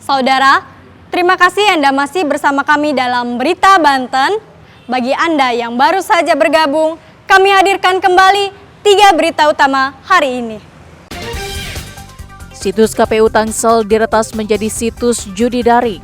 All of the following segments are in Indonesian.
Saudara, terima kasih Anda masih bersama kami dalam Berita Banten. Bagi Anda yang baru saja bergabung, kami hadirkan kembali 3 berita utama hari ini. Situs KPU Tangsel diretas menjadi situs judi daring.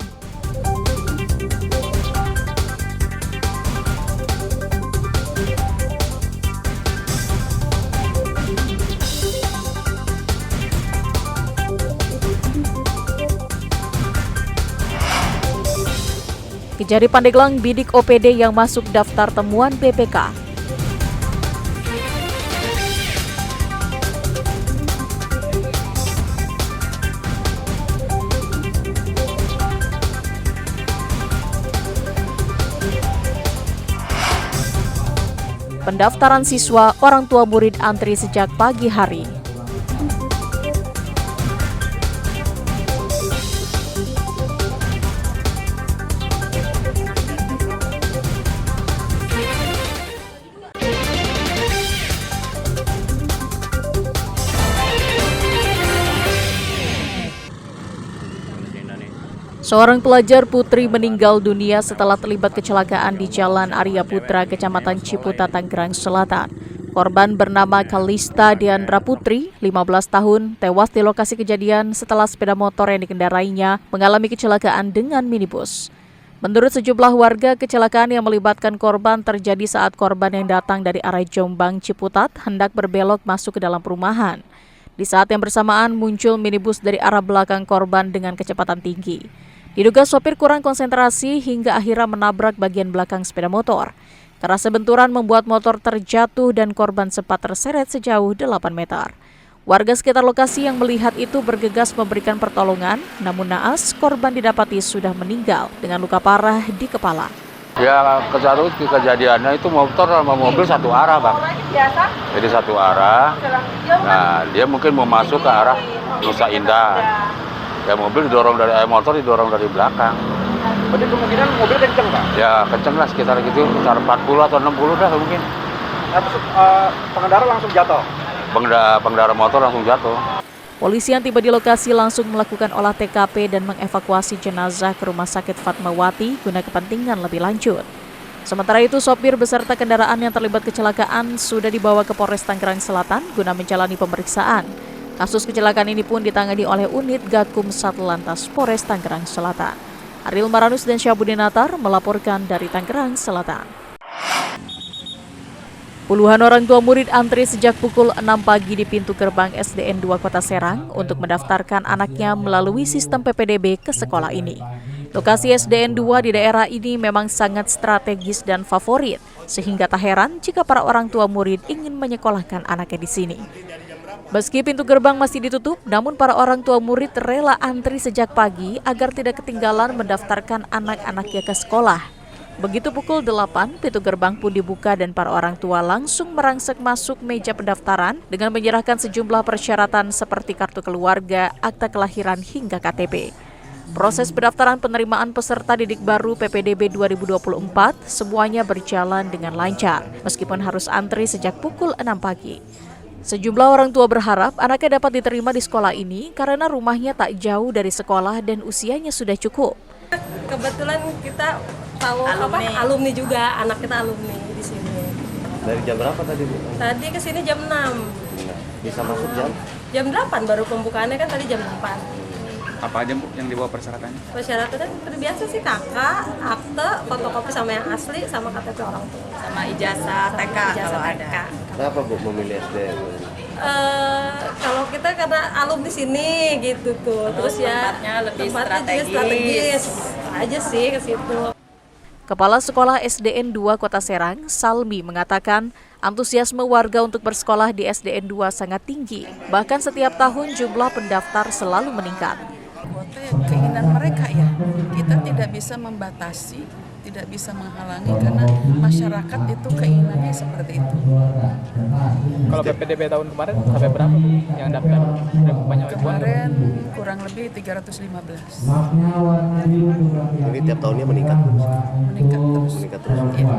Kejari Pandeglang bidik OPD yang masuk daftar temuan BPK. Pendaftaran siswa, orang tua murid antri sejak pagi hari. Seorang pelajar putri meninggal dunia setelah terlibat kecelakaan di Jalan Arya Putra, Kecamatan Ciputa, Tangerang Selatan. Korban bernama Kalista Diandra Putri, 15 tahun, tewas di lokasi kejadian setelah sepeda motor yang dikendarainya mengalami kecelakaan dengan minibus. Menurut sejumlah warga, kecelakaan yang melibatkan korban terjadi saat korban yang datang dari arah Jombang Ciputat hendak berbelok masuk ke dalam perumahan. Di saat yang bersamaan muncul minibus dari arah belakang korban dengan kecepatan tinggi. Diduga sopir kurang konsentrasi hingga akhirnya menabrak bagian belakang sepeda motor. Kerasnya benturan membuat motor terjatuh dan korban sempat terseret sejauh 8 meter. Warga sekitar lokasi yang melihat itu bergegas memberikan pertolongan, namun naas korban didapati sudah meninggal dengan luka parah di kepala. Ya, kejadiannya itu motor sama mobil satu arah, Bang. Jadi satu arah. Nah, dia mungkin mau masuk ke arah Nusa Indah. Ya, motor didorong dari belakang. Berarti kemungkinan mobil kenceng, Pak? Ya, kenceng lah sekitar gitu, sekitar 40 atau 60 dah mungkin. Pengendara langsung jatuh? Pengendara motor langsung jatuh. Polisi yang tiba di lokasi langsung melakukan olah TKP dan mengevakuasi jenazah ke Rumah Sakit Fatmawati guna kepentingan lebih lanjut. Sementara itu, sopir beserta kendaraan yang terlibat kecelakaan sudah dibawa ke Polres Tangerang Selatan guna menjalani pemeriksaan. Kasus kecelakaan ini pun ditangani oleh unit Gakum Satlantas Polres Tangerang Selatan. Ariel Maranus dan Syabudinatar melaporkan dari Tangerang Selatan. Puluhan orang tua murid antri sejak pukul 6 pagi di pintu gerbang SDN 2 Kota Serang untuk mendaftarkan anaknya melalui sistem PPDB ke sekolah ini. Lokasi SDN 2 di daerah ini memang sangat strategis dan favorit, sehingga tak heran jika para orang tua murid ingin menyekolahkan anaknya di sini. Meski pintu gerbang masih ditutup, namun para orang tua murid rela antri sejak pagi agar tidak ketinggalan mendaftarkan anak-anaknya ke sekolah. Begitu pukul 8, pintu gerbang pun dibuka dan para orang tua langsung merangsek masuk meja pendaftaran dengan menyerahkan sejumlah persyaratan seperti kartu keluarga, akta kelahiran hingga KTP. Proses pendaftaran penerimaan peserta didik baru PPDB 2024 semuanya berjalan dengan lancar, meskipun harus antri sejak pukul 6 pagi. Sejumlah orang tua berharap anaknya dapat diterima di sekolah ini karena rumahnya tak jauh dari sekolah dan usianya sudah cukup. Kebetulan kita tahu alumni juga, anak kita alumni di sini. Dari jam berapa tadi, Bu? Tadi ke sini jam 6. Bisa masuk jam? Jam 8 baru pembukaannya kan tadi jam 4. Apa aja, Bu, yang dibawa persyaratannya? Persyaratannya seperti biasa sih, kakak, akte, fotokopi sama yang asli, sama KTP orang tua. Sama ijazah TK kalau ada. Kenapa, Bu, memilih SDN? Kalau kita karena alumni sini gitu tuh. Terus tempatnya lebih strategis. Aja sih ke situ. Kepala Sekolah SDN 2 Kota Serang, Salmi, mengatakan antusiasme warga untuk bersekolah di SDN 2 sangat tinggi. Bahkan setiap tahun jumlah pendaftar selalu meningkat. Kuota keinginan mereka ya, kita tidak bisa membatasi, tidak bisa menghalangi karena masyarakat itu keinginannya seperti itu. Kalau PPDB tahun kemarin sampai berapa, Bu, yang daftar? Kemarin kurang lebih 315. Ini tiap tahunnya meningkat? Meningkat terus. Meningkat terus. Ya.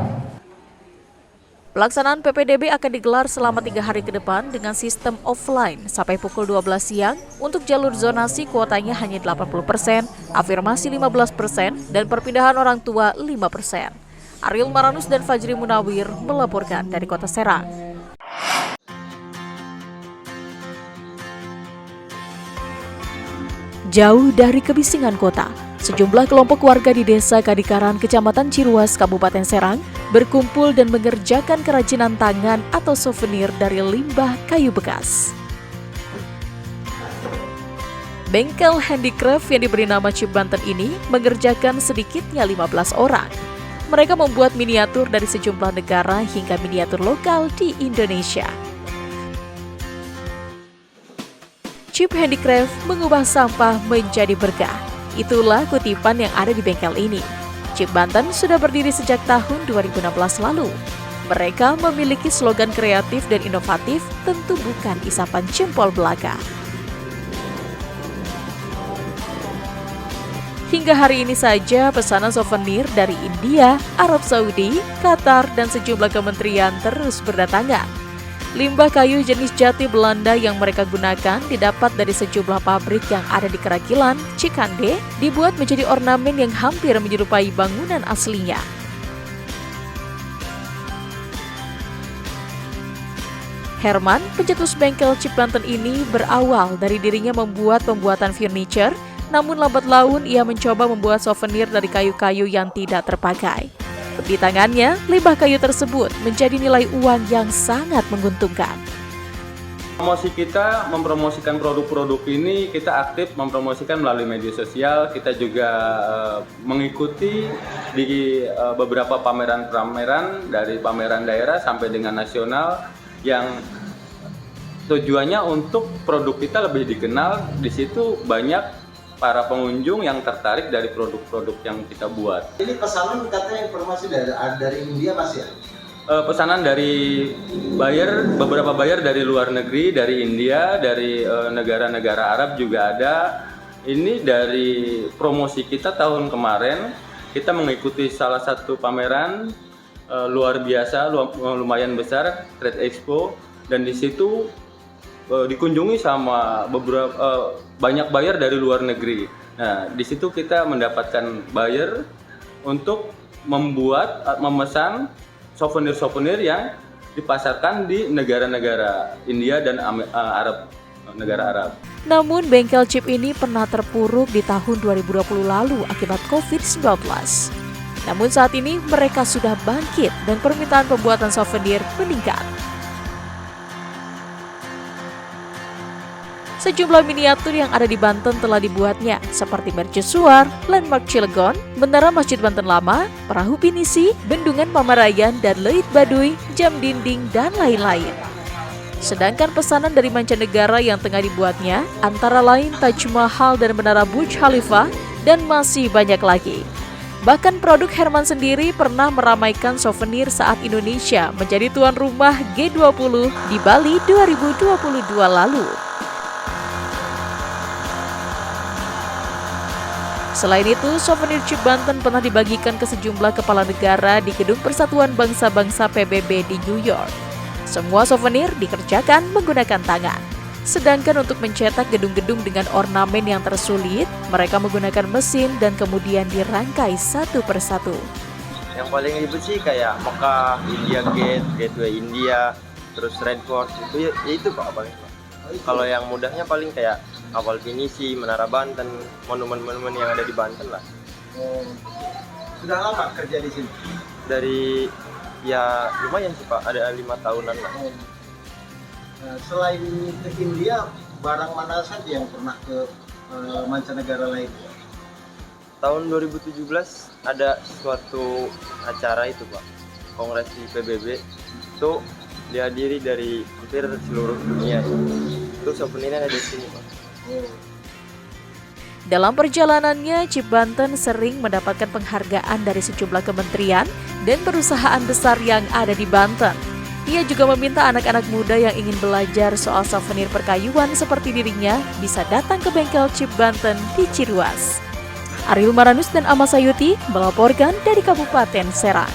Pelaksanaan PPDB akan digelar selama 3 hari ke depan dengan sistem offline sampai pukul 12 siang. Untuk jalur zonasi kuotanya hanya 80%, afirmasi 15%, dan perpindahan orang tua 5%. Ariel Maranus dan Fajri Munawir melaporkan dari Kota Serang. Jauh dari kebisingan kota, sejumlah kelompok warga di Desa Kadikaran, Kecamatan Ciruas, Kabupaten Serang berkumpul dan mengerjakan kerajinan tangan atau souvenir dari limbah kayu bekas. Bengkel handicraft yang diberi nama Chip Banten ini mengerjakan sedikitnya 15 orang. Mereka membuat miniatur dari sejumlah negara hingga miniatur lokal di Indonesia. Chip Handicraft mengubah sampah menjadi berkah. Itulah kutipan yang ada di bengkel ini. Chip Banten sudah berdiri sejak tahun 2016 lalu. Mereka memiliki slogan kreatif dan inovatif, tentu bukan isapan jempol belaka. Hingga hari ini saja pesanan souvenir dari India, Arab Saudi, Qatar, dan sejumlah kementerian terus berdatangan. Limbah kayu jenis jati Belanda yang mereka gunakan didapat dari sejumlah pabrik yang ada di Keragilan, Cikande, dibuat menjadi ornamen yang hampir menyerupai bangunan aslinya. Herman, pencetus bengkel Chip Banten ini berawal dari dirinya membuat pembuatan furniture, namun lambat laun ia mencoba membuat souvenir dari kayu-kayu yang tidak terpakai. Di tangannya, limbah kayu tersebut menjadi nilai uang yang sangat menguntungkan. Promosi kita mempromosikan produk-produk ini, kita aktif mempromosikan melalui media sosial. Kita juga mengikuti di beberapa pameran-pameran dari pameran daerah sampai dengan nasional yang tujuannya untuk produk kita lebih dikenal. Di situ banyak para pengunjung yang tertarik dari produk-produk yang kita buat. Ini pesanan katanya informasi dari India Mas ya? Pesanan dari beberapa buyer dari luar negeri, dari India, dari negara-negara Arab juga ada. Ini dari promosi kita tahun kemarin, kita mengikuti salah satu pameran luar biasa, lumayan besar, Trade Expo, dan di situ dikunjungi sama beberapa banyak buyer dari luar negeri. Nah, di situ kita mendapatkan buyer untuk memesan souvenir-souvenir yang dipasarkan di negara-negara India dan negara Arab. Namun bengkel Chip ini pernah terpuruk di tahun 2020 lalu akibat COVID-19. Namun saat ini mereka sudah bangkit dan permintaan pembuatan souvenir meningkat. Sejumlah miniatur yang ada di Banten telah dibuatnya, seperti mercusuar, landmark Cilegon, menara Masjid Banten Lama, perahu pinisi, bendungan Pamarayan, dan Leit Baduy, jam dinding, dan lain-lain. Sedangkan pesanan dari mancanegara yang tengah dibuatnya, antara lain Taj Mahal dan menara Burj Khalifa, dan masih banyak lagi. Bahkan produk Herman sendiri pernah meramaikan souvenir saat Indonesia menjadi tuan rumah G20 di Bali 2022 lalu. Selain itu, souvenir Chip Banten pernah dibagikan ke sejumlah kepala negara di Gedung Persatuan Bangsa-Bangsa PBB di New York. Semua souvenir dikerjakan menggunakan tangan. Sedangkan untuk mencetak gedung-gedung dengan ornamen yang tersulit, mereka menggunakan mesin dan kemudian dirangkai satu persatu. Yang paling ribet sih kayak Mekah, India Gate, Gateway India, terus Red Fort, itu Pak paling. Kalau yang mudahnya paling kayak kapal pinisi, Menara Banten, monumen-monumen yang ada di Banten lah. Sudah lama kerja di sini? Dari ya lumayan sih Pak, ada 5 tahunan lah. Selain ke India, barang mana saja yang pernah ke mancanegara lain? Tahun 2017 ada suatu acara itu Pak, Kongres di PBB, itu dihadiri dari hampir seluruh dunia. Itu souvenirnya ada di sini Pak. Dalam perjalanannya, Chip Banten sering mendapatkan penghargaan dari sejumlah kementerian dan perusahaan besar yang ada di Banten. Ia juga meminta anak-anak muda yang ingin belajar soal souvenir perkayuan seperti dirinya bisa datang ke bengkel Chip Banten di Ciruas. Ariel Maranus dan Ama Sayuti melaporkan dari Kabupaten Serang.